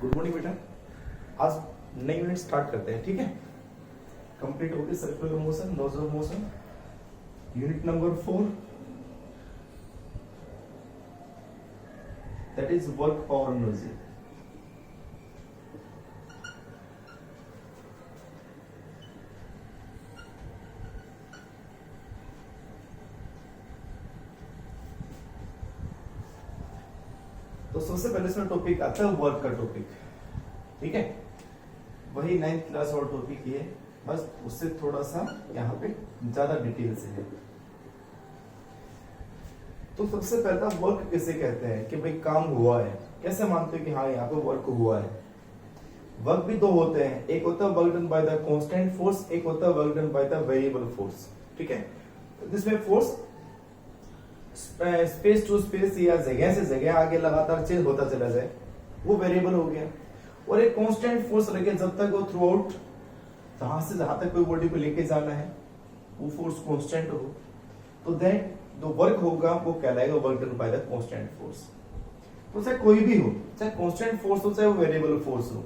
Good morning बेटा। आज नई यूनिट स्टार्ट करते हैं, ठीक है। कंप्लीट हो गई circular motion, laws of motion, unit number 4, that is work power energy. तो सबसे पहले इसमें टॉपिक आता है वर्क का टॉपिक, ठीक है। वही 9th क्लास और टॉपिक ही है, बस उससे थोड़ा सा यहाँ पे ज्यादा डिटेल से है। तो सबसे पहला वर्क किसे कहते हैं कि भाई काम हुआ है, कैसे मानते हैं कि हाँ यहाँ पे वर्क हुआ है। वर्क भी दो होते हैं, एक होता है work done by the constant force, एक होता है work done by the variable force, ठीक है। जिसमें फोर्स स्पेस टू स्पेस या जगह से जगह आगे लगातार चेंज होता चला जाए, वो वेरिएबल हो गया। और एक कांस्टेंट फोर्स लगे जब तक वो थ्रू आउट जहां से जहां तक कोई बॉडी को लेके जाना है वो फोर्स कांस्टेंट हो, तो दैट जो वर्क होगा वो कहलाएगा work done by the constant force. तो चाहे कोई भी हो, चाहे कांस्टेंट फोर्स हो चाहे वो वेरिएबल फोर्स हो,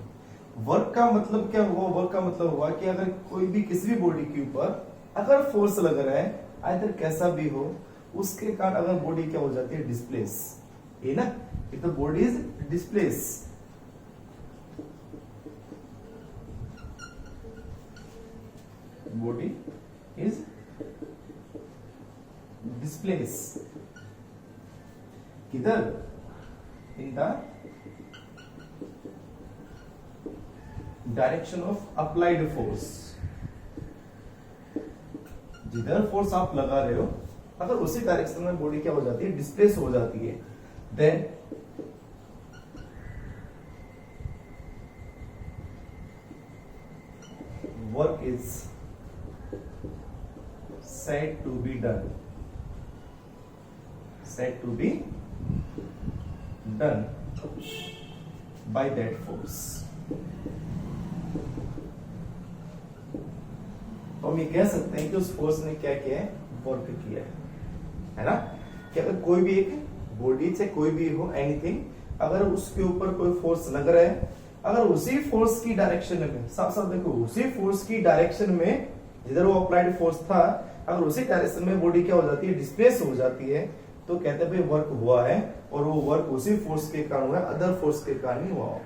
वर्क का मतलब क्या हुआ? वर्क का मतलब हुआ कि अगर कोई भी किसी भी बॉडी के ऊपर अगर फोर्स लग रहा है, आइदर कैसा भी हो, उसके कारण अगर बॉडी क्या हो जाती है? डिस्प्लेस, ये ना, if the body is displace, body is displace किधर? In the direction of applied force. जिधर फोर्स आप लगा रहे हो अगर उसी डायरेक्शन में बॉडी क्या हो जाती है? डिस्प्लेस हो जाती है, then work is said to be done, said to be done by that force। तो हम ये कह सकते हैं कि उस फोर्स ने क्या किया है? वर्क किया है ना। कि अगर कोई भी एक बॉडी से कोई भी हो एनीथिंग, अगर उसके ऊपर कोई फोर्स लग रहा है, अगर उसी फोर्स की डायरेक्शन में, साफ साफ देखो, उसी फोर्स की डायरेक्शन में जिधर वो अप्लाइड फोर्स था, अगर उसी डायरेक्शन में बॉडी क्या हो जाती है? डिस्प्लेस हो जाती है, तो कहते हैं भाई वर्क हुआ है, और वो वर्क उसी फोर्स के कारण हुआ है, अदर फोर्स के कारण ही हुआ,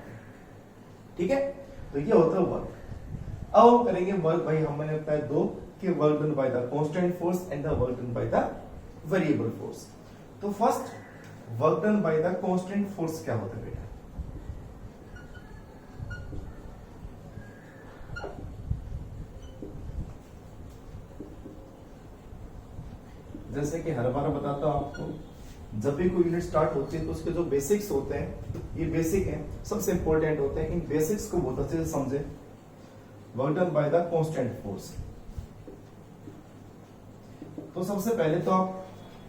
ठीक है। तो ये होता है वर्क। अब हम करेंगे वर्क, भाई हमने बताया दो, कि work done by the constant force and the work done by the variable force. तो first work done by the constant force क्या होता है बेटा? जैसे कि हर बार बताता हूं आपको, जब भी कोई यूनिट स्टार्ट होती है तो उसके जो बेसिक्स होते हैं, ये बेसिक हैं, सबसे इंपॉर्टेंट होते हैं। इन बेसिक्स को बहुत अच्छे से समझे। Work done by the constant force, तो सबसे पहले तो आप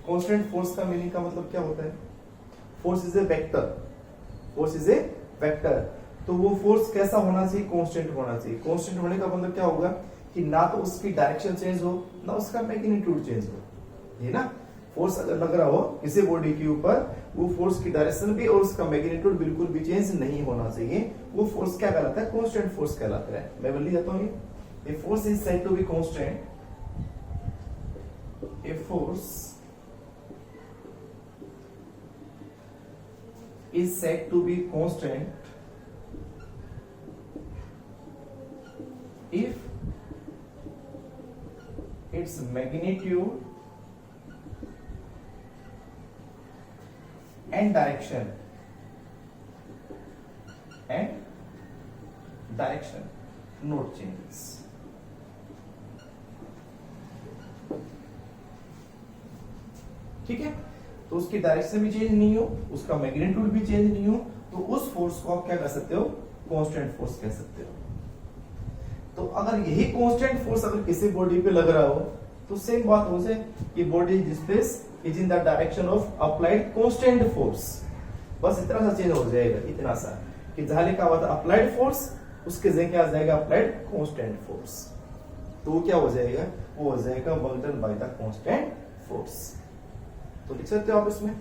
कांस्टेंट फोर्स का मीनिंग का मतलब क्या होता है? Force is a vector, force is a vector. तो वो फोर्स कैसा होना चाहिए? कांस्टेंट होना चाहिए। कांस्टेंट होने का मतलब क्या होगा कि ना तो उसकी डायरेक्शन चेंज हो, ना उसका मैग्नीट्यूड चेंज हो, ये ना। फोर्स अगर लग रहा हो किसी बॉडी के ऊपर, वो फोर्स की डायरेक्शन भी और उसका मैग्नीट्यूड बिल्कुल भी चेंज नहीं होना चाहिए, वो फोर्स क्या कहलाता है? कांस्टेंट फोर्स कहलाता है। मैं बोल जाता हूं, a force is said to be constant, a force is said to be constant if its magnitude and direction not changes। ठीक है, तो उसकी डायरेक्शन भी चेंज नहीं हो, उसका मैग्नीट्यूड भी चेंज नहीं हो, तो उस फोर्स को आप क्या कह सकते हो? कांस्टेंट फोर्स कह सकते हो। तो अगर यही कांस्टेंट फोर्स अगर किसी बॉडी पे लग रहा हो, तो सेम बात हो जाए कि body displace is in the direction of applied constant force. बस इतना सा चेंज हो जाएगा, इतना सा कि जहां लिखा हुआ था अप्लाइड फोर्स, उसके जगह क्या आ जाएगा? Applied constant force. तो वो क्या हो जाएगा? वो हो जाएगा work done by the constant force. तो लिख सकते हो आप इसमें,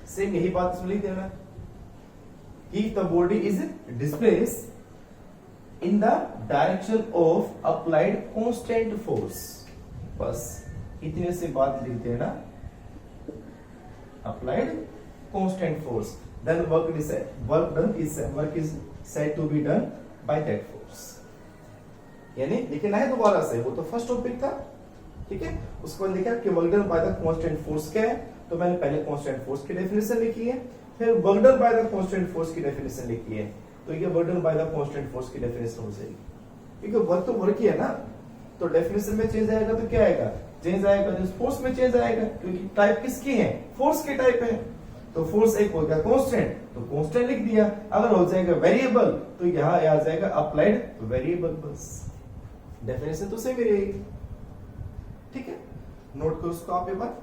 सेम यही बात इसमें लिख देना। कि the body is displace in the direction of applied constant force. बस इतने से बात लिख देना, applied constant force, then work is said to be done by that force। यानी लिखना है दोबारा से, वो तो फर्स्ट टॉपिक था, ठीक है। उसको लिखा कि work done by the constant force क्या है, तो मैंने पहले कांस्टेंट फोर्स की डेफिनेशन लिखी है, फिर work done by the constant force की डेफिनेशन लिखी है। तो ये work done by the constant force की डेफिनेशन हो जाएगी, क्योंकि वर्क तो वर्क ही है ना, तो डेफिनेशन में चेंज आएगा तो क्या आएगा, चेंज आएगा, जो फोर्स में चेंज आएगा, क्योंकि टाइप किसकी है, फोर्स की टाइप है। तो फोर्स एक हो गया कांस्टेंट, तो कांस्टेंट लिख दिया। अगर हो जाएगा वेरिएबल तो यहां आ जाएगा अप्लाइड वेरिएबल, बस डेफिनेशन तो सेम ही रहेगी, ठीक है। नोट करो उसको आप एक बार,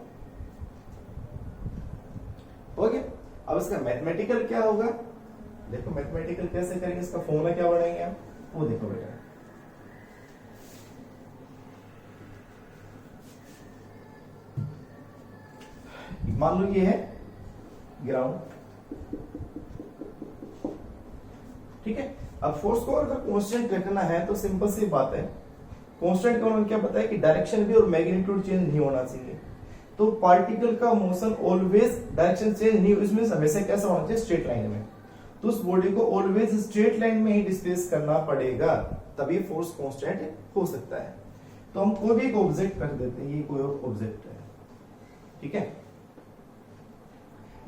हो गया। अब इसका मैथमेटिकल क्या होगा, देखो मैथमेटिकल कैसे करेंगे, इसका फॉर्मूला क्या बनाएंगे आप, वो देखो बेटा। मान लो ये है ग्राउंड, ठीक है। अब फोर्स को अगर कांस्टेंट रखना है तो सिंपल सी बात है, कांस्टेंट का उन्होंने क्या बताया कि डायरेक्शन भी और मैग्नीट्यूड चेंज नहीं होना चाहिए। तो पार्टिकल का मोशन ऑलवेज डायरेक्शन चेंज नहीं, इसमें हमेशा कैसा होना चाहिए, स्ट्रेट लाइन में। तो उस बॉडी को ऑलवेज स्ट्रेट लाइन में ही डिस्प्लेस करना पड़ेगा, तभी फोर्स कांस्टेंट हो सकता है। तो हम कोई भी एक ऑब्जेक्ट रख देते हैं, ये कोई ऑब्जेक्ट है, ठीक है।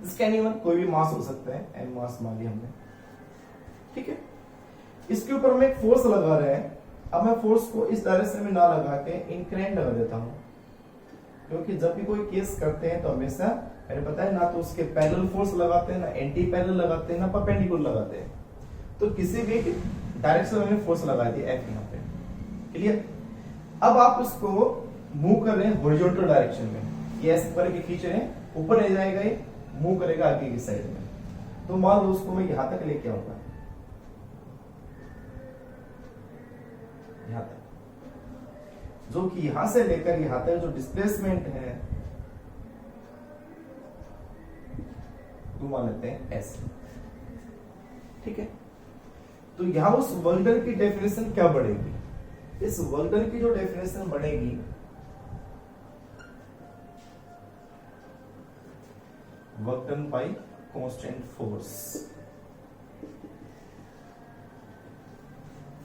इसका एनीवन कोई भी मास हो सकता है, एन मास मान लिया हमने, ठीक है। इसके ऊपर मैं एक फोर्स लगा रहे हैं। अब मैं फोर्स को इस डायरेक्शन में ना लगा के इंक्लाइंड लगा देता हूं, क्योंकि जब भी कोई केस करते हैं तो हमेशा मैंने पता है ना तो उसके पैरेलल फोर्स लगाते हैं, ना एंटी पैरेलल लगाते हैं, ना परपेंडिकुलर लगाते हैं। तो किसी भी डायरेक्शन में फोर्स लगा दिया एफ यहाँ पे, क्लियर। अब आप उसको मूव कर रहे हैं हॉरिजॉन्टल डायरेक्शन में, ये ऐसे करके खींच रहे हैं, ऊपर ले जाएगा, ये मूव करेगा आगे की साइड में। तो मान लो उसको मैं यहां तक लेके आऊंगा, यहां तक, जो कि यहां से लेकर यहां तक जो डिस्प्लेसमेंट है वो मान लेते हैं एस, ठीक है। तो यहां उस वर्क डन की डेफिनेशन क्या बढ़ेगी, इस वर्क डन की जो डेफिनेशन बढ़ेगी work done by constant force,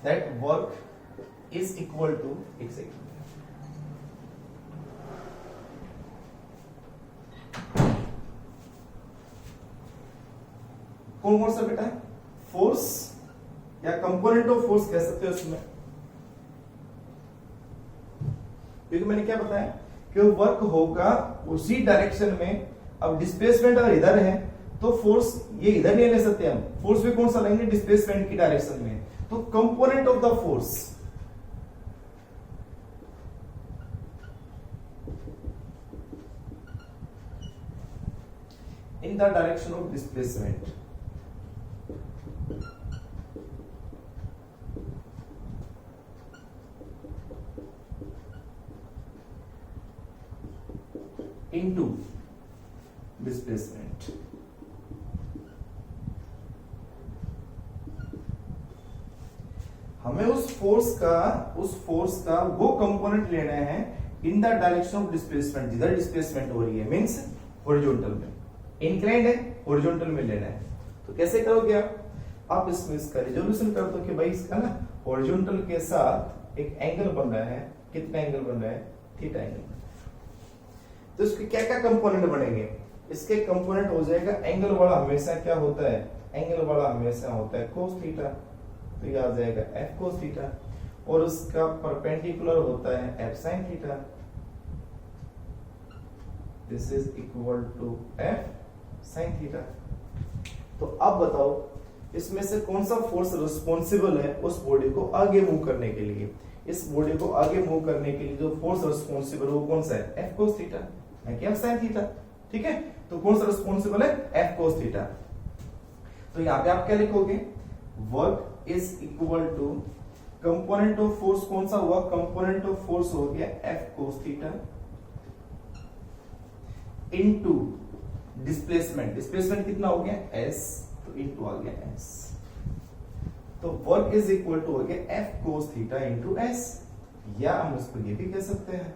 that work is equal to, एक सेकेंड, कौन कौन सा बेटा है, फोर्स या कंपोनेंट ऑफ फोर्स कह सकते हो इसमें, क्योंकि मैंने क्या बताया कि वर्क होगा उसी डायरेक्शन में। अब डिस्प्लेसमेंट अगर इधर है तो फोर्स ये इधर नहीं ले सकते हम, फोर्स भी कौन सा लेंगे, डिस्प्लेसमेंट की डायरेक्शन में। तो component of the force in the direction of displacement into displacement, हमें उस फोर्स का वो कंपोनेंट लेना है इन द डायरेक्शन ऑफ डिस्प्लेसमेंट, जिधर डिस्प्लेसमेंट हो रही है, मींस हॉरिजॉन्टल में, इंक्लाइंड है हॉरिजॉन्टल में लेना है। तो कैसे करोगे आप इसमें इसका रिजोल्यूशन कर दो कि भाई इसका ना हॉरिजॉन्टल के साथ एक एंगल बन रहा है, कितना एंगल बन रहा है, थीटा एंगल। तो इसके क्या क्या कंपोनेंट बनेंगे, इसके कंपोनेंट हो जाएगा एंगल वाला हमेशा क्या होता है, एंगल वाला हमेशा होता है cos थीटा, तो ये आ जाएगा f cos थीटा, और उसका परपेंडिकुलर होता है f sin theta, this is equal to f sin theta. तो अब बताओ इसमें से कौन सा फोर्स रिस्पॉन्सिबल है उस बॉडी को आगे मूव करने के लिए, इस बॉडी को आगे मूव करने के लिए जो फोर्स रिस्पॉन्सिबल वो कौन सा है, f cos थीटा, ना कि f sin थीटा, ठीक है। तो कौन सा रिस्पॉन्सिबल है, f cos थीटा। तो यहां पे आप क्या लिखोगे, work is equal to component of force, कौन सा हुआ, कंपोनेंट ऑफ फोर्स हो गया f cos theta into displacement, displacement कितना हो गया s, तो इंटू आ गया एस। तो वर्क इज इक्वल टू हो गया F cos theta into S, या हम इसको ये भी कह सकते हैं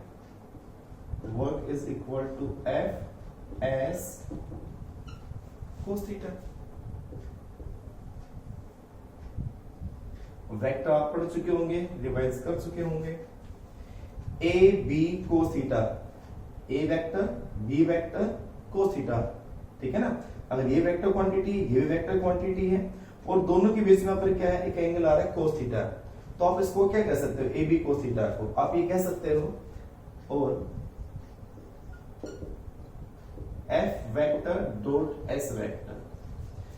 work is equal to F S cos theta. Vector आप पढ़ चुके होंगे, रिवाइज कर चुके होंगे। A B cos theta, A vector B vector cos theta, ठीक है ना। अगर ये वेक्टर क्वांटिटी ये भी वेक्टर क्वांटिटी है और दोनों के बीच में पर क्या है, एक एंगल आ रहा है कोस थीटा, तो आप इसको क्या कह सकते हो, ए बी कोस थीटा को आप ये कह सकते हो। और F vector dot S vector,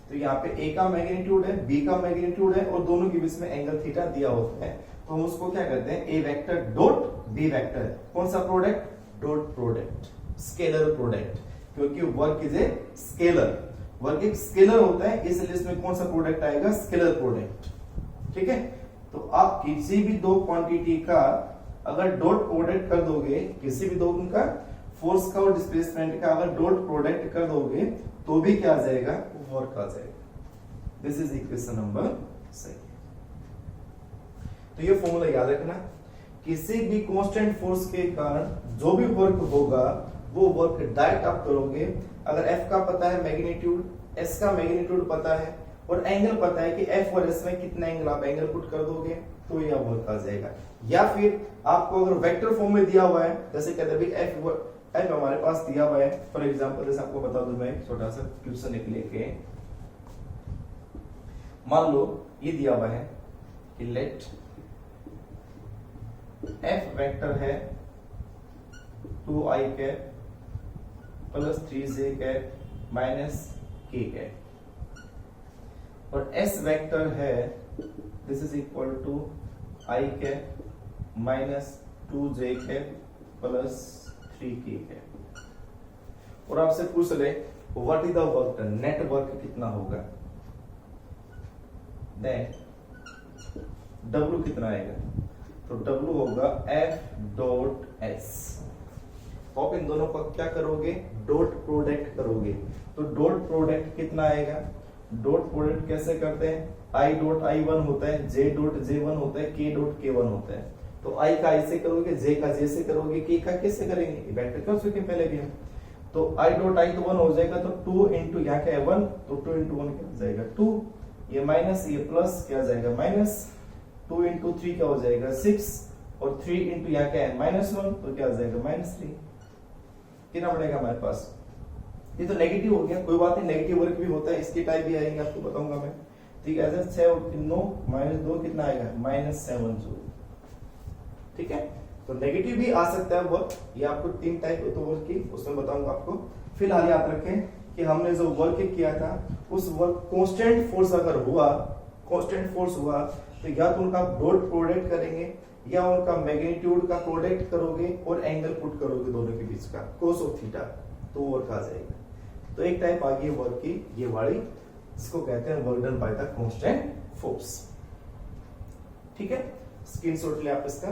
तो यहाँ पे ए का मैग्नीट्यूड है बी का मैग्नीट्यूड है और दोनों के बीच में एंगल थीटा दिया होता है, तो हम उसको क्या कहते हैं, A vector dot B vector. कौन सा product, dot product, scalar product, क्योंकि work is a scalar, work एक स्केलर होता है, इसलिए इसमें कौन सा प्रोडक्ट आएगा, स्केलर प्रोडक्ट, ठीक है। तो आप किसी भी दो क्वांटिटी का अगर डॉट प्रोडक्ट कर दोगे, किसी भी दो उनका फोर्स का और डिस्प्लेसमेंट का अगर डॉट प्रोडक्ट कर दोगे तो भी क्या आ जाएगा, वर्क आ जाएगा। This is equation number 6। तो ये फॉर्मूला याद रखना, किसी भी कांस्टेंट फोर्स के कारण जो भी वर्क होगा वो वर्क डायरेक्ट आप करोगे। अगर F का पता है मैग्नीट्यूड, S का मैग्नीट्यूड पता है और एंगल पता है कि F और S में कितना एंगल आप एंगल पुट कर दोगे तो यह वर्क आ जाएगा। या फिर आपको अगर वेक्टर फॉर्म में दिया हुआ है, जैसे कहते हैं F हमारे पास दिया हुआ है, फॉर एग्जांपल जैसे आपको बता दूं मैं छोटा सा क्वेश्चन एक लेके, मान लो ये दिया हुआ है कि लेट F वेक्टर है 2i cap plus 3j cap minus k cap और S वेक्टर है this is equal to i cap minus 2j cap plus 3k cap. और आपसे पूछ ले what is the work done, net work कितना होगा, then W कितना आएगा, तो W होगा F डॉट S। तो आप इन दोनों का क्या करोगे, डॉट प्रोडक्ट करोगे, तो डॉट प्रोडक्ट कितना आएगा, डॉट प्रोडक्ट कैसे करते हैं, I डॉट I1 होता है, J डॉट J1 होता है, K डॉट K1 होता है। तो I का I से करोगे, J का J से करोगे, K का कैसे करेंगे, वेक्टर कर चुके पहले भी हम। तो I डॉट I तो 1 हो जाएगा, तो 2 इंटू यहाँ क्या है 1, तो 2 इंटू 1 क्या हो जाएगा 2, ये माइनस ये प्लस क्या जाएगा माइनस, 2 इंटू 3 क्या हो जाएगा 6 और 3 इंटू यहाँ क्या है -1 तो क्या हो जाएगा -3। कितना बढ़ेगा हमारे पास, ये तो नेगेटिव हो गया, कोई बात नहीं, नेगेटिव वर्क भी होता है, इसके टाइप भी आएंगे आपको बताऊंगा मैं, ठीक है। ऐसे 6 और 9 -2 कितना आएगा -7 जूल, ठीक है। तो नेगेटिव भी आ सकता है वर्क, ये आपको 3 टाइप तो वर्क की उसमें बताऊंगा आपको। फिलहाल याद रखें कि हमने जो वर्क किया था उस वर्क कांस्टेंट फोर्स अगर हुआ, कांस्टेंट फोर्स हुआ तो या तो उनका डॉट प्रोडक्ट करेंगे या उनका मैग्नीट्यूड का प्रोडक्ट करोगे और एंगल पुट करोगे दोनों के बीच का cos ऑफ थीटा, तो वर्क आ जाएगा। तो एक टाइप आ गई वर्क की ये वाली, जिसको कहते हैं work done by the constant force, ठीक है। स्क्रीनशॉट ले आप इसका।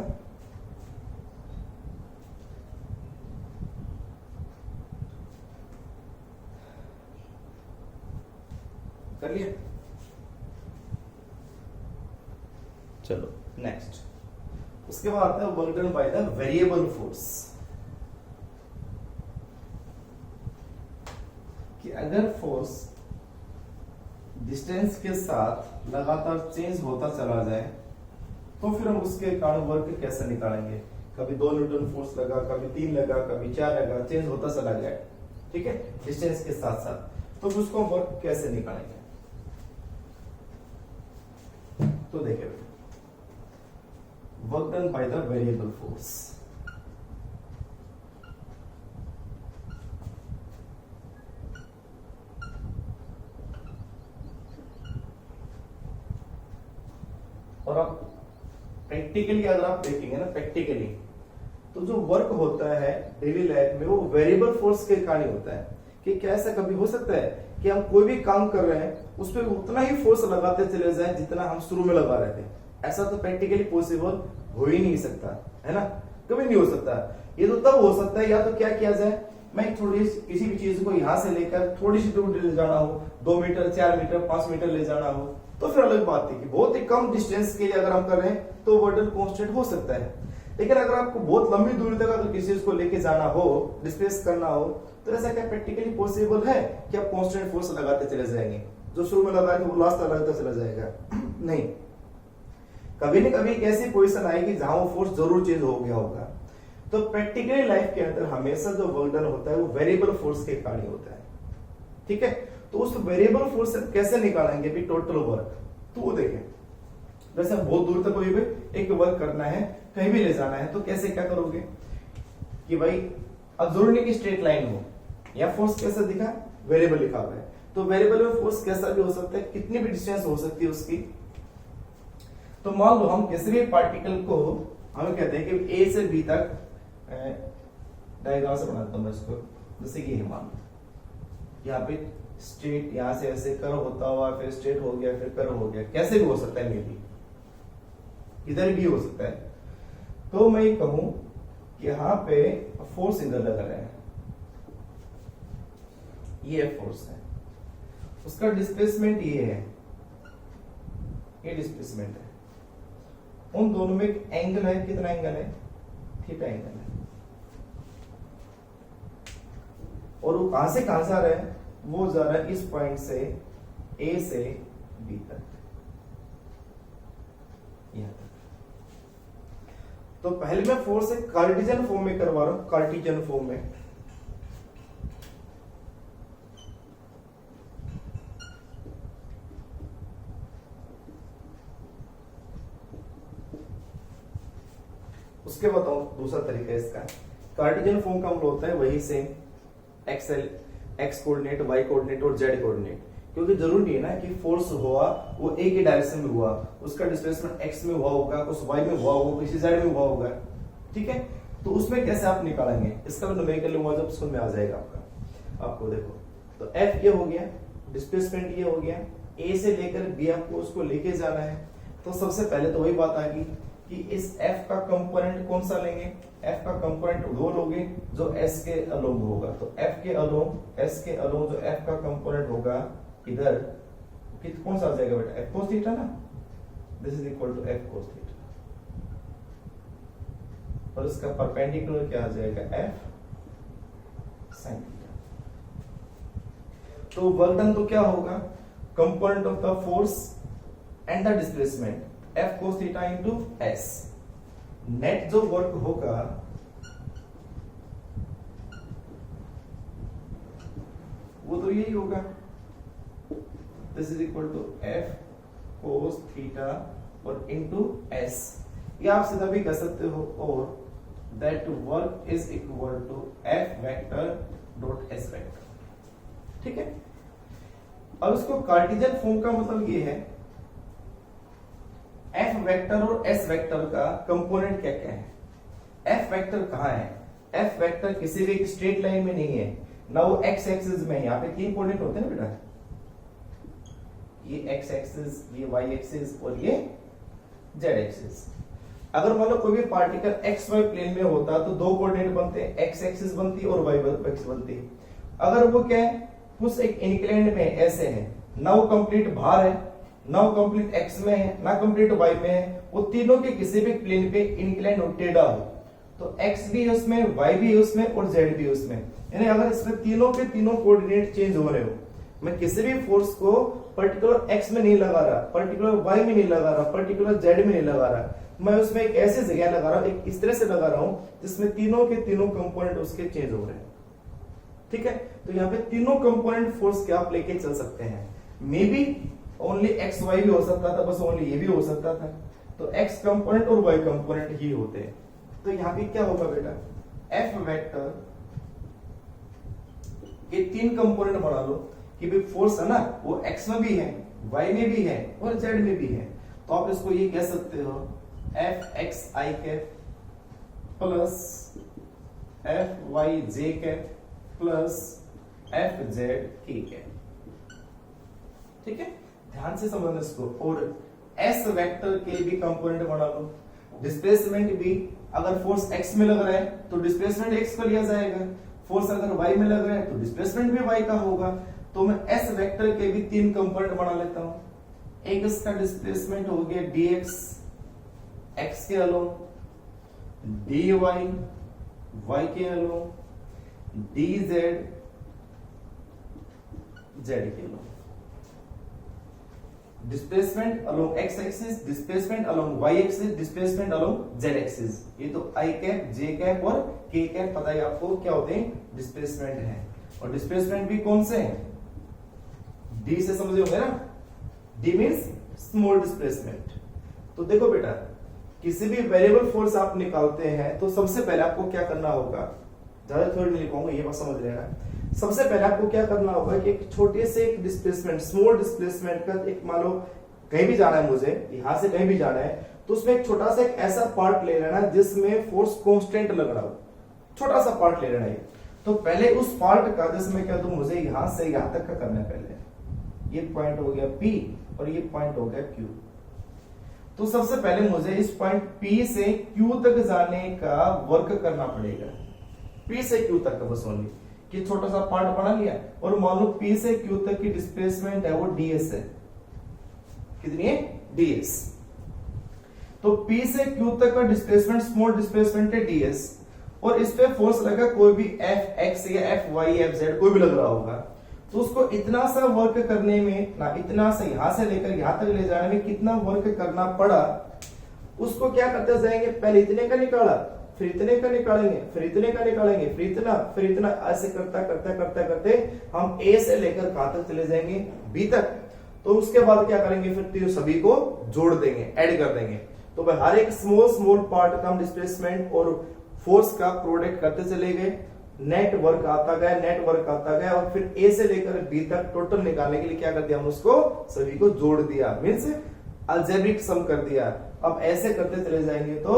कर लिया, चलो नेक्स्ट। उसके बाद आता है work done by the variable force, कि अगर फोर्स डिस्टेंस के साथ लगातार चेंज होता चला जाए तो फिर हम उसके कारण वर्क कैसे निकालेंगे, कभी 2 न्यूटन फोर्स लगा, कभी 3 लगा, कभी 4 लगा, चेंज होता चला गया, ठीक है, डिस्टेंस के साथ साथ, तो उसको वर्क कैसे निकालेंगे। तो देखिए work done by the variable force, और आप प्रैक्टिकली अगर आप देखेंगे ना, प्रैक्टिकली तो जो वर्क होता है डेली लाइफ में वो वेरिएबल फोर्स के कारण होता है। कि क्या ऐसा कभी हो सकता है कि हम कोई भी काम कर रहे हैं उस पर उतना ही फोर्स लगाते चले जाएं जितना हम शुरू में लगा रहे थे, ऐसा तो प्रैक्टिकली पॉसिबल हो ही नहीं सकता है ना, कभी नहीं हो सकता। ये तो तब हो सकता है या तो क्या किया जाए मैं थोड़ी किसी भी चीज को यहां से लेकर थोड़ी सी दूर ले जाना हो, 2 मीटर 4 मीटर 5 मीटर ले जाना हो, तो फिर अलग बात है कि बहुत ही कम डिस्टेंस के लिए अगर हम कर रहे हैं तो वर्टिकल कांस्टेंट हो सकता है। लेकिन अगर आपको बहुत लंबी दूरी तक अगर किसी चीज को लेके जाना हो, डिस्प्लेस करना हो, तो ऐसा क्या प्रैक्टिकली पॉसिबल है कि आप कांस्टेंट फोर्स लगाते चले जाएंगे, जो शुरू में लगाएंगे वो लास्ट तक लगता चला जाएगा? नहीं, कभी न कभी एक ऐसी पोजीशन आएगी जहां वो फोर्स जरूर चेंज हो गया होगा। तो प्रैक्टिकली लाइफ के अंदर हमेशा जो वर्क डन होता है वो वेरिएबल फोर्स के कारण होता है। ठीक है, तो उस वेरिएबल फोर्स से कैसे निकालेंगे भी टोटल वर्क, तो वो देखें। जैसे बहुत दूर तक कोई भी एक वर्क करना है, कहीं भी ले जाना है, तो कैसे क्या करोगे कि भाई अब जरूरी नहीं कि स्ट्रेट लाइन हो, या फोर्स कैसा दिखा, वेरिएबल लिखा हुआ है, तो वेरिएबल में फोर्स कैसा भी हो सकता है, कितनी भी डिस्टेंस हो सकती है उसकी। तो मान लो हम किसी भी पार्टिकल को हम कहते हैं कि ए से बी तक, डायग्राम से बनाता हूं मैं इसको, जैसे कि मान लो यहाँ पे स्ट्रेट, यहां से ऐसे कर्व होता हुआ फिर स्ट्रेट हो गया फिर कर्व हो गया, कैसे भी हो सकता है, मे बी इधर भी हो सकता है। तो मैं ये कहूं कि यहाँ पे फोर्स इधर लगा रहा है, ये फोर्स है, उसका डिस्प्लेसमेंट ये है, ये डिस्प्लेसमेंट है, उन दोनों में एक एंगल है, कितना एंगल है, थीटा एंगल है, और वो कहां से कहां जा रहा है, वो जा रहा है इस पॉइंट से ए से बी तक, यहां तक। तो पहले मैं फोर्स एक कार्टेशियन फॉर्म में करवा रहा हूं, कार्टेशियन फॉर्म में। उसके बताऊं दूसरा तरीका इसका, कार्टेशियन फॉर्म का मतलब होता है वही same XL, X coordinate, Y coordinate और जेड कोऑर्डिनेट, क्योंकि जरूरी नहीं है ना कि फोर्स हुआ वो एक ही डायरेक्शन में हुआ, उसका डिस्प्लेसमेंट एक्स में हुआ होगा, कुछ वाई में हुआ होगा, किसी जेड में हुआ होगा। ठीक है, तो उसमें कैसे आप निकालेंगे, इसका भी न्यूमेरिकल लूंगा जब समझ में आ जाएगा आपका। आपको देखो, तो एफ ये हो गया, डिस्प्लेसमेंट ये हो गया, ए से लेकर बी आपको उसको लेके जाना है। तो सबसे पहले तो वही बात आ गई कि इस f का कंपोनेंट कौन सा लेंगे, f का कंपोनेंट वो लोगे जो s के अलोंग होगा। तो f के अलोंग, s के अलोंग जो f का कंपोनेंट होगा इधर, कौन सा आ जाएगा बेटा, f cos थीटा ना, this is equal to f cos theta, और इसका परपेंडिकुलर क्या आ जाएगा, f sin थीटा। तो वर्क डन तो क्या होगा, component of the force and the displacement F cos theta into S। Net जो वर्क होगा वो तो यही होगा, this is equal to F cos theta और इंटू S। ये आप सीधा भी कह सकते हो, और that work is equal to F vector dot S vector. ठीक है, अब इसको कार्टेशियन फॉर्म का मतलब ये है, F वेक्टर और S वेक्टर का कंपोनेंट क्या क्या है। F वेक्टर कहां है, F वेक्टर किसी भी स्ट्रेट लाइन में नहीं है ना, वो x एक्सिस में है। यहाँ पे 3 कोऑर्डिनेट होते हैं ना बेटा, ये x एक्सिस, ये y एक्सिस और ये z एक्सिस। अगर मान लो कोई भी पार्टिकल x y प्लेन में होता तो 2 कोऑर्डिनेट बनते हैं, x एक्सिस बनती और y एक्सिस बनती। अगर वो क्या है, कुछ एक इंक्लाइंड में ऐसे है, ना वो कंप्लीट बाहर है, ना वो कंप्लीट x में है, ना कंप्लीट y में है, वो तीनों के किसी भी प्लेन पे इंक्लाइन और टेढ़ा हो, तो x भी है उसमें, y भी है उसमें और z भी है उसमें। यानी अगर इसमें तीनों के तीनों कोऑर्डिनेट चेंज हो रहे हो, मैं किसी भी फोर्स को पर्टिकुलर x में नहीं लगा रहा, पर्टिकुलर y में नहीं लगा रहा, पर्टिकुलर z में नहीं लगा रहा, मैं उसमें एक ऐसी जगह लगा रहा हूं, एक इस तरह से लगा रहा हूं जिसमें तीनों के तीनों कंपोनेंट उसके चेंज हो रहे हैं। ठीक है, तो यहाँ पे तीनों कंपोनेंट फोर्स के आप लेके चल सकते हैं। Maybe only X Y भी हो सकता था, बस ओनली ये भी हो सकता था, तो एक्स कंपोनेंट और वाई कंपोनेंट ही होते हैं। तो यहाँ पे क्या होगा बेटा, एफ वेक्टर ये 3 कंपोनेंट बना लो कि भाई फोर्स है ना वो एक्स में भी है, वाई में भी है और जेड में भी है। तो आप इसको ये कह सकते हो एफ एक्स आई कैप प्लस एफ वाई जे कैप प्लस एफ जेड के कैप। ठीक है, ध्यान से समझना इसको। और एस वेक्टर के भी कंपोनेंट बना लो, डिस्प्लेसमेंट भी, अगर फोर्स एक्स में लग रहा है तो डिस्प्लेसमेंट एक्स को लिया जाएगा, फोर्स अगर y में लग रहा है तो डिस्प्लेसमेंट भी y का होगा। तो मैं s वेक्टर के भी 3 कंपोनेंट बना लेता हूं। एक इसका डिस्प्लेसमेंट हो गया dx x के अलोंग, dy y के अलोंग, dz z के along. Displacement along x axis, displacement along y axis, displacement along z axis. ये तो i कैप, j कैप और k कैप पता है आपको क्या होते हैं, डिस्प्लेसमेंट है। और डिस्प्लेसमेंट भी कौन से हैं, d से समझे होंगे ना, d मींस स्मॉल डिस्प्लेसमेंट। तो देखो बेटा, किसी भी वेरिएबल फोर्स आप निकालते हैं तो सबसे पहले आपको क्या करना होगा, ज्यादा थोड़ी नहीं लिखूंगा, ये बात समझ लेना। सबसे पहले आपको क्या करना होगा कि एक छोटे से एक डिस्प्लेसमेंट, स्मॉल डिस्प्लेसमेंट का एक, मान लो कहीं भी जाना है मुझे, यहां से कहीं भी जाना है, तो उसमें एक छोटा सा एक ऐसा पार्ट ले लेना जिसमें फोर्स कांस्टेंट लग रहा हो, छोटा सा पार्ट ले लेना है। तो पहले उस पार्ट का, जैसे मैं कह दूं मुझे यहां से यहां तक का करना है, पहले ये पॉइंट हो गया P और ये पॉइंट हो गया Q। तो सबसे पहले मुझे इस पॉइंट P से Q तक जाने का वर्क करना पड़ेगा, P से Q तक का बस ओनली, कि छोटा सा पार्ट बना लिया। और मान लो P से Q तक की डिस्प्लेसमेंट है वो ds है, कितनी है, ds। तो P से Q तक का डिस्प्लेसमेंट, स्मॉल डिस्प्लेसमेंट है ds, और इस पे फोर्स लगा कोई भी Fx या Fy Fz कोई भी लग रहा होगा। तो उसको इतना सा वर्क करने में ना, इतना सा यहां से लेकर यहां तक ले जाने में कितना वर्क करना पड़ा, उसको क्या करते जाएंगे, पहले इतने का निकाला, फिर इतने का निकालेंगे, फिर इतने का निकालेंगे, फिर इतना, ऐसे करता करता करता करते हम A से लेकर कहां तक चले जाएंगे, B तक। तो उसके बाद क्या करेंगे, फिर सभी को जोड़ देंगे, ऐड कर देंगे। तो भाई हर एक स्मॉल स्मॉल पार्ट का हम डिस्प्लेसमेंट और फोर्स का प्रोडक्ट करते चले गए, नेट वर्क आता गया, नेट वर्क आता गया, और फिर A से लेकर B तक टोटल निकालने के लिए क्या कर दिया, हम उसको सभी को जोड़ दिया, मींस अलजेब्रिक सम कर दिया। अब ऐसे करते चले जाएंगे तो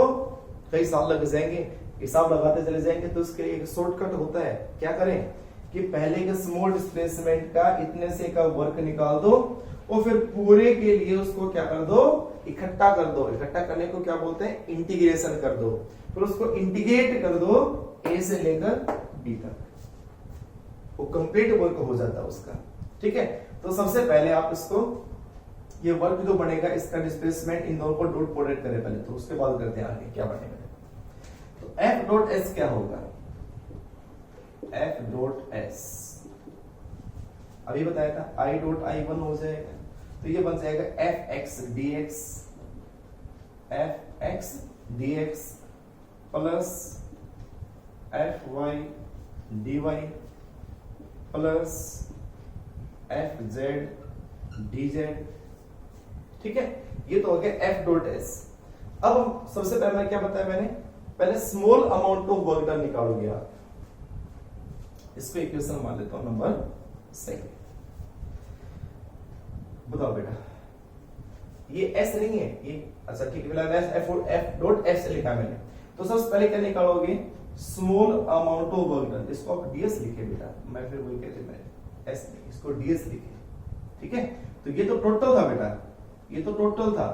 कई साल लग जाएंगे, हिसाब लगाते चले जाएंगे। तो उसके लिए एक शॉर्टकट होता है, क्या करें कि पहले के स्मॉल डिस्प्लेसमेंट का इतने से का वर्क निकाल दो, और फिर पूरे के लिए उसको क्या कर दो, इकट्ठा कर दो। इकट्ठा करने को क्या बोलते हैं, इंटीग्रेशन कर दो। फिर उसको इंटीग्रेट कर दो A से लेकर B तक, वो कंप्लीट वर्क हो जाता है उसका। ठीक है, तो सबसे पहले आप इसको, ये वर्क जो बनेगा इसका डिस्प्लेसमेंट, इन दोनों को डॉट प्रोडक्ट करें पहले, तो उसके बाद करते हैं आगे क्या बनेगा। तो F डॉट S क्या होगा, F डॉट S अभी बताया था, I डॉट I1 हो जाएगा, तो ये बन जाएगा Fx dx, Fx dx plus Fy dy plus Fz dz। ठीक है, ये तो हो गया F डॉट S। अब सबसे पहले क्या बताया मैंने, पहले small amount of work done निकालोगे आप। इसको इक्वेशन मान लेता हूं नंबर 2। बताओ बेटा, ये S नहीं है ये, अच्छा ठीक है, F डॉट S लिखा मैंने। तो सबसे पहले क्या निकालोगे, small amount of work done, इसको आप ds लिखे बेटा, मैं फिर वही कहते मैं S नहीं, इसको ds लिखे। ठीक है, तो ये तो टोटल था बेटा, ये तो टोटल था।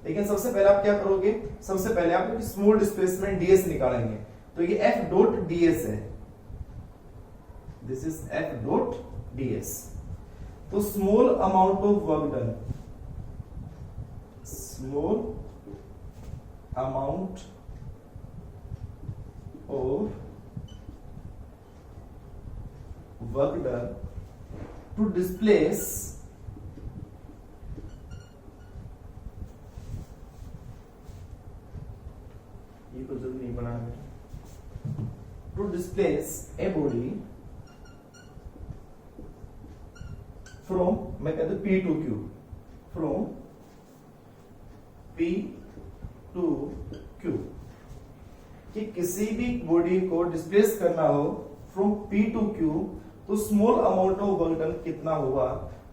लेकिन सबसे पहले आप क्या करोगे, सबसे पहले आप स्मॉल डिस्प्लेसमेंट ds निकालेंगे। तो ये F डॉट ds है, this is F dot ds। तो small amount of work done, small amount of work done to displace ये तो जरूरी नहीं बनाना बेटा, to displace a body from, मैं कहता हूं P to Q, from P to Q, कि किसी भी बॉडी को डिस्प्लेस करना हो फ्रॉम P टू Q, तो small amount of work done कितना हुआ,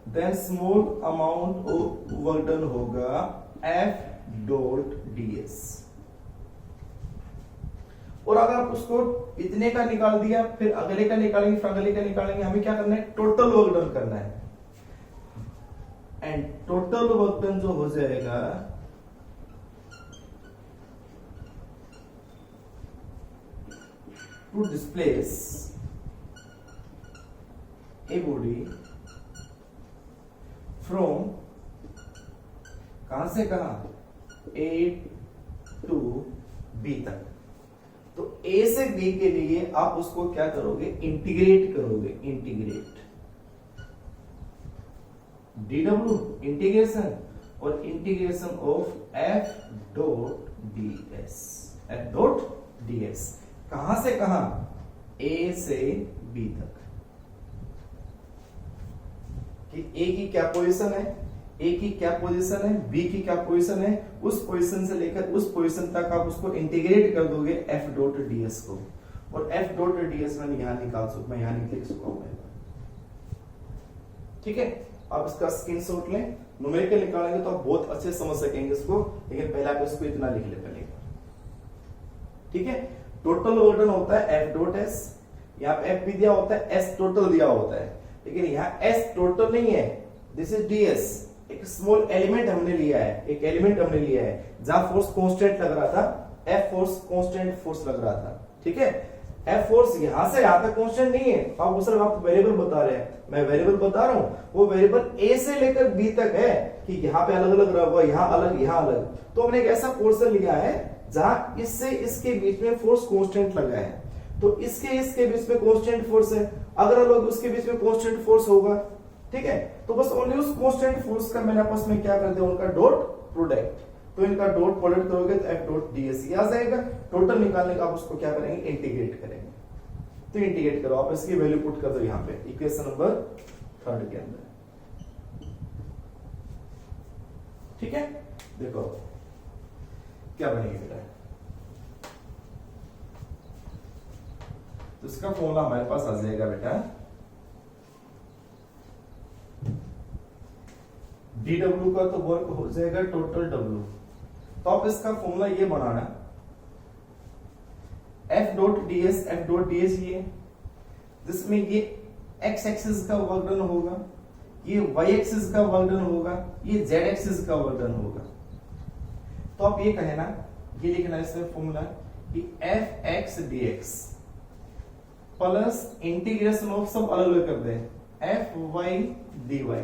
then small amount of work done होगा F डॉट ds। और अगर आप उसको इतने का निकाल दिया, फिर अगले का निकालेंगे, फिर अगले का निकालेंगे, हमें क्या करना है, टोटल वर्क डन करना है। एंड टोटल वर्क डन जो हो जाएगा to displace a body from कहां से कहां ए टू बी तक। तो ए से बी के लिए आप उसको क्या करोगे, इंटीग्रेट करोगे, इंटीग्रेट डीडब्ल्यू इंटीग्रेशन और integration of F dot DS, F dot DS कहां से कहां, ए से बी तक। कि ए की क्या पोजीशन है, ए की क्या पोजीशन है, बी की क्या पोजीशन है, उस पोजीशन से लेकर उस पोजीशन तक आप उसको इंटीग्रेट कर दोगे एफ डॉट डीएस को। और एफ डॉट डीएस मैंने यहां निकाल सकूं, मैं यहां लिख सकूंगा। ठीक है, आप इसका स्क्रीनशॉट लें, न्यूमेरिकल निकालेंगे तो आप बहुत अच्छे समझ सकेंगे इसको, लेकिन पहले आप इसको इतना लिख ले पहले। ठीक है, टोटल वर्डन होता है एफ डॉट एस, यहाँ पे एफ भी दिया होता है, एस टोटल दिया होता है, लेकिन यहाँ एस टोटल नहीं है, दिस इज डीएस। एक स्मॉल एलिमेंट हमने लिया है, एक एलिमेंट हमने लिया है जहां फोर्स कांस्टेंट लग रहा था, एफ फोर्स कांस्टेंट फोर्स लग रहा था। ठीक है, एफ फोर्स यहां से यहां तक कांस्टेंट नहीं है, आप सर आप वेरिएबल बता रहे हैं, मैं वेरिएबल बता रहा हूं, वो वेरिएबल ए से लेकर बी तक है कि यहाँ पे अलग अलग रहा हुआ, यहाँ अलग, यहाँ अलग। तो हमने एक ऐसा पोर्शन लिया है जहां इससे इसके बीच में फोर्स कांस्टेंट लगा है, तो इसके बीच में कांस्टेंट फोर्स है, अगर अलग उसके बीच में कांस्टेंट फोर्स होगा। ठीक है, तो बस ओनली उस कांस्टेंट फोर्स का मैंने आपस में क्या कर दिया, उनका डॉट प्रोडक्ट, तो इनका डॉट प्रोडक्ट करोगे तो एफ डॉट डीएस आ जाएगा। टोटल निकालने का आप उसको क्या करेंगे, इंटीग्रेट करेंगे। तो इंटीग्रेट करो, आप इसकी वैल्यू पुट कर दो यहाँ पे इक्वेशन नंबर 3 के अंदर। ठीक है, देखो क्या बनेगी बेटा, तो इसका फॉर्मूला हमारे पास आ जाएगा बेटा, डीडब्ल्यू का तो वर्क हो जाएगा टोटल डब्ल्यू, तो आप इसका फॉर्मूला ये बनाना, F dot DS, F dot DS ये जिसमें ये एक्स एक्सिस का वर्क डन होगा, ये वाई एक्सिस का वर्क डन होगा, ये जेड एक्सिस का वर्क डन होगा। तो आप ये कहे ना, ये लिखना इसमें फॉर्मूला कि F X D X plus integration of, सब अलग अलग कर दें, F Y D Y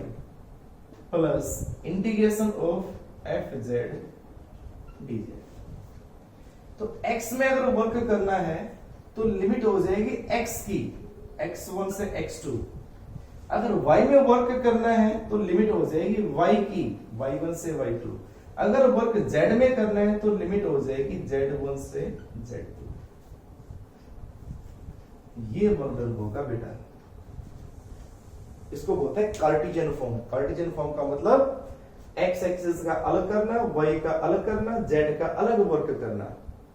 plus integration of F Z D Z. तो x में अगर वर्क करना है तो लिमिट हो जाएगी x की, x1 से x2। अगर y में वर्क करना है तो लिमिट हो जाएगी y की, y1 से y2। अगर वर्क z में करना है तो लिमिट हो जाएगी z1 से z2। ये वर्क होगा बेटा, इसको बोलते हैं कार्टेशियन फॉर्म। कार्टेशियन फॉर्म का मतलब x एक्सिस का अलग करना, y का अलग करना, z का अलग वर्क करना,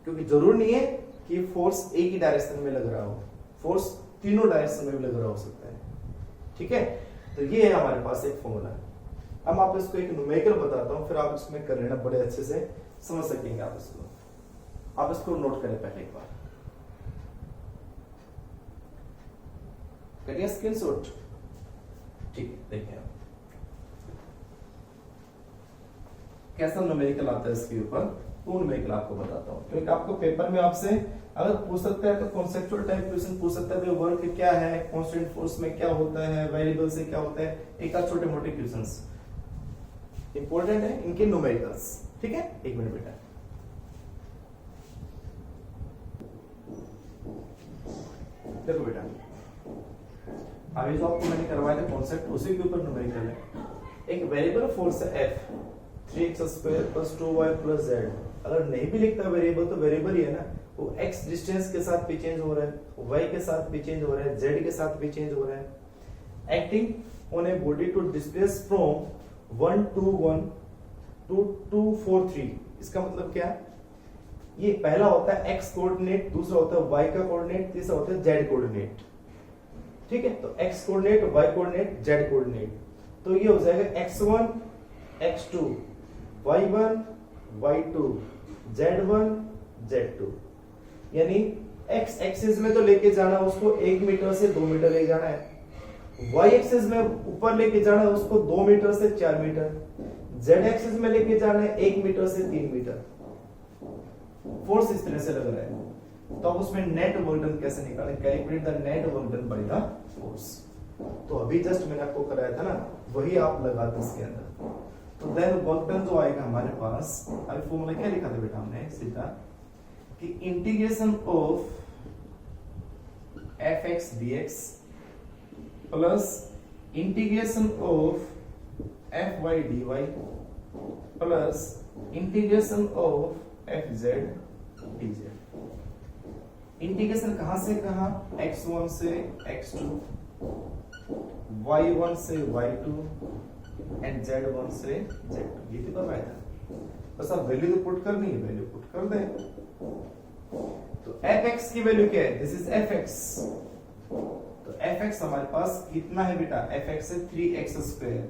क्योंकि जरूर नहीं है कि फोर्स एक ही डायरेक्शन में लग रहा हो, फोर्स तीनों डायरेक्शन में भी लग रहा हो सकता है। ठीक है, तो ये है हमारे पास एक फॉर्मूला। हम आप इसको एक न्यूमेरिकल बताता हूं, फिर आप इसमें कर लेना, बड़े अच्छे से समझ सकेंगे आप इसको। आप इसको नोट करें पहले एक बार, करिए स्क्रीनशॉट। ठीक, देखिए कैसा न्यूमेरिकल आता है इसके ऊपर, तो न्यूमेरिकल आपको बताता हूं, क्योंकि आपको पेपर में आपसे अगर पूछ सकता है तो कॉन्सेप्चुअल टाइप क्वेश्चन पूछ सकता है, वर्क क्या है, कांस्टेंट फोर्स में क्या होता है, वेरिएबल से क्या होता है, एक आध छोटे मोटे क्वेश्चंस इंपॉर्टेंट है इनके न्यूमेरिकल्स। ठीक है, एक मिनट बेटा, देखो बेटा अभी जो आपको मैंने करवाया था कॉन्सेप्ट, उसी के ऊपर न्यूमेरिकल है। एक वेरिएबल फोर्स है एफ 3x² + 2y + z। अगर नहीं भी लिखता वेरिएबल तो वेरिएबल ही है ना, वो x डिस्टेंस के साथ भी चेंज हो रहा है, y के साथ भी चेंज हो रहा है, z के साथ भी चेंज हो रहा है। Acting on a body to displace from 1 to 1 to 2 4 3। इसका मतलब क्या, ये पहला होता है x कोऑर्डिनेट, दूसरा होता है y का कोऑर्डिनेट, तीसरा होता है z कोऑर्डिनेट। ठीक है, तो x coordinate, y coordinate, z coordinate, तो ये हो जाएगा x1 x2 y1 y2 z1 z2। यानी x एक्सिस में तो लेके जाना उसको 1 मीटर से 2 मीटर ले जाना है, y एक्सिस में ऊपर लेके जाना है उसको 2 मीटर से 4 मीटर, z एक्सिस में लेके जाना है 1 मीटर से 3 मीटर। फोर्स इस तरह से लग रहा है, तो अब उसमें नेट वर्क डन कैसे निकालें, calculate the net work done by the force. तो अभी जस्ट मैंने आपको कराया था ना, वही आप लगा दो इसके अंदर। तो देन वर्क डन जो आएगा हमारे पास, अभी फॉर्मूला क्या लिखा था बेटा हमने सीधा कि integration of fx dx plus integration of fy dy plus integration of fz dz। Integration कहां से कहां, x1 से x2, y1 से y2 एंड z1 से z2। ये कितना आया था, बस अब वैल्यू तो पुट करनी है, वैल्यू पुट कर दे। तो fx की वैल्यू क्या है, दिस इज fx। तो fx हमारे पास कितना है बेटा, fx है 3x स्क्वायर,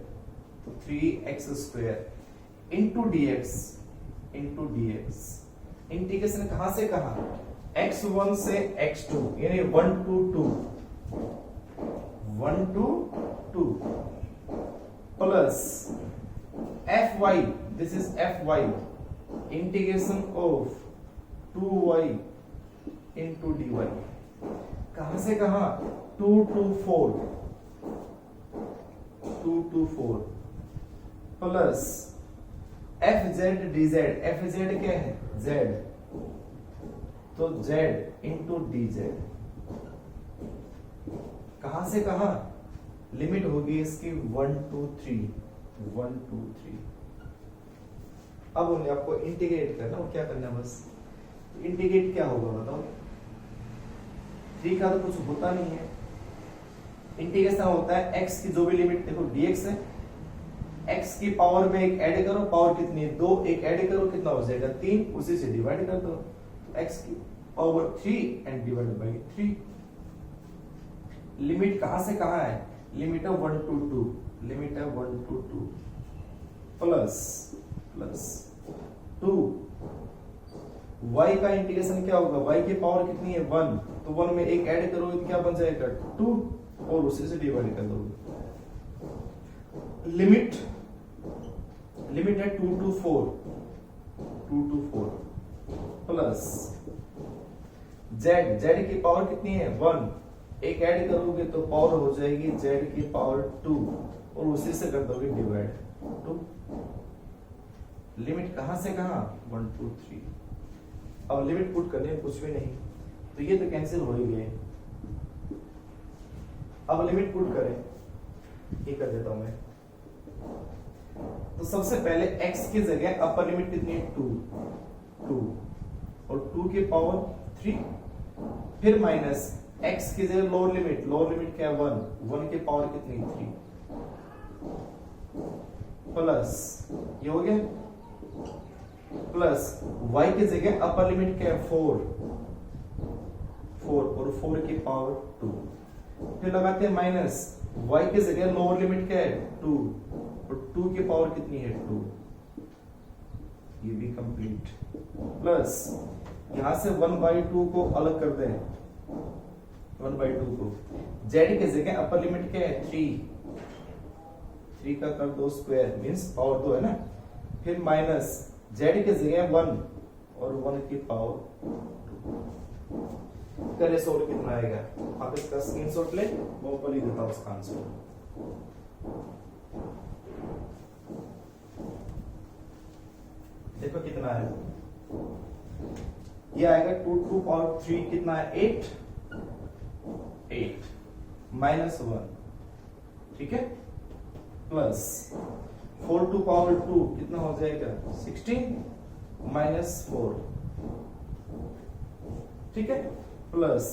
तो 3x square into dx, into dx। Integration कहां से कहां, x1 से x2 यानी 1 to 2, 1 to 2 plus fy, this is fy, integration of 2y into dy। कहां से कहां, 2 to 4, 2 to 4 plus fz dz। fz क्या है, z, तो z इंटू dz। कहां से कहां, लिमिट होगी इसकी 1 to 3, 1 to 3। अब हमने आपको इंटीग्रेट करना और क्या करना है, बस इंटीग्रेट क्या होगा बताओ, 3 का तो कुछ होता नहीं है। इंटीग्रेशन होता है x की जो भी लिमिट, देखो dx है, x की पावर में एक ऐड करो, पावर कितनी है 2, एक ऐड करो कितना हो जाएगा 3, उसी से डिवाइड कर दो, तो x की power 3 and divide by 3। Limit कहां से कहां है, लिमिट है 1 to 2, लिमिट है 1 to 2 प्लस प्लस 2। y का इंटीग्रेशन क्या होगा, y की पावर कितनी है 1, तो 1 में एक ऐड करोगे तो क्या बन जाएगा 2, और उसी से डिवाइड कर दोगे। लिमिट है 2 to 4, 2 to 4 प्लस z की पावर कितनी है 1, एक ऐड करोगे तो पावर हो जाएगी z की पावर 2, और उसी से कर दोगे डिवाइड 2। लिमिट कहां से कहां 1 to 3। अब लिमिट पुट करने में कुछ भी नहीं, तो ये तो कैंसिल हो ही गए। अब लिमिट पुट करें, ये कर देता हूं मैं। तो सबसे पहले x की जगह अपर लिमिट कितनी है 2 और 2 की पावर 3, फिर माइनस x की जगह लोअर लिमिट क्या है 1 की पावर कितनी 3, प्लस ये हो गया, प्लस y की जगह अपर लिमिट क्या है 4 और 4 की पावर 2, फिर लगाते हैं माइनस y की जगह लोअर लिमिट क्या है 2 और 2 की पावर कितनी है 2, ये भी कंप्लीट, प्लस यहां से 1/2 को अलग कर दें, 1/2 को, z की जगह अपर लिमिट क्या है 3 का कर दो स्क्वायर, मींस पावर 2 है ना, फिर माइनस z की जगह 1 और 1 की पावर 2। करे सोल्व कितना आएगा, आप इसका स्क्रीनशॉट ले, मैं ऊपर ही देता हूं उसका आंसर। देखो कितना है, ये आएगा 2 to पावर 3 कितना है 8 माइनस 1, ठीक है, प्लस 4 to पावर 2 कितना हो जाएगा 16 माइनस 4, ठीक है, प्लस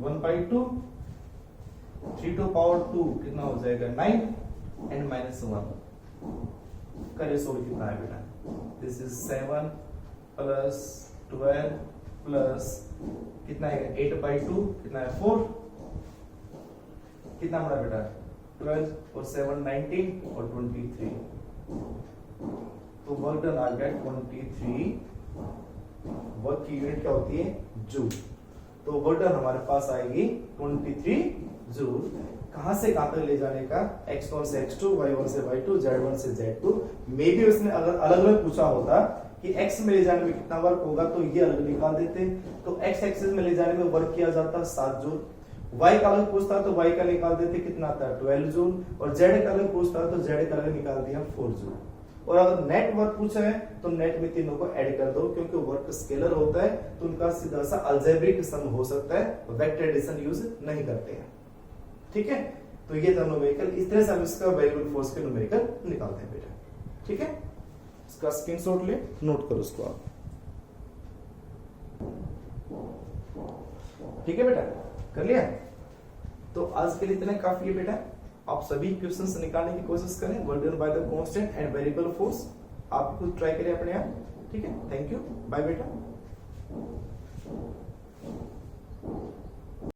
1/2, 3 to पावर 2 कितना हो जाएगा 9 एंड माइनस 1। करे सोल्व कितना है बेटा, दिस इज 7 प्लस 12 प्लस कितना है 8/2 कितना है 4, कितना बड़ा बेटा 12 और 7 19 और 23, तो वर्क डन आ गया 23। वर्क की यूनिट क्या होती है जूल, तो वर्क डन हमारे पास आएगी 23 जूल। कहां से कहां तक ले जाने का, x1 से x2, y1 से y2, z1 से z2। मे भी उसने अगर अलग अलग पूछा होता कि x में ले जाने में कितना वर्क होगा तो ये अलग निकाल देते, तो x एक्सिस में ले जाने में वर्क किया जाता 7 जूल, y का अलग पूछता तो y का निकाल देते, कितना आता है 12 जूल, और z का अलग पूछता तो z का अलग निकाल दिया 4 जूल। और अगर नेट वर्क पूछा है तो नेट में तीनों को ऐड कर दो, क्योंकि वर्क स्केलर होता है तो उनका सीधा सा अलजेब्रिक सम हो सकता है, वेक्टर एडिशन यूज नहीं करते हैं। ठीक है, तो ये था न्यूमेरिकल, इस तरह से हम इसका वेरिएबल फोर्स के न्यूमेरिकल निकालते हैं बेटा। ठीक है, इसका स्क्रीनशॉट ले, नोट करो इसको आप। ठीक है बेटा, कर लिया? तो आज के लिए इतना काफी है बेटा। आप सभी क्वेश्चंस निकालने की कोशिश करें, work done by the constant and variable force. आप खुद ट्राई करें अपने आप। ठीक है, थैंक यू, बाय बेटा।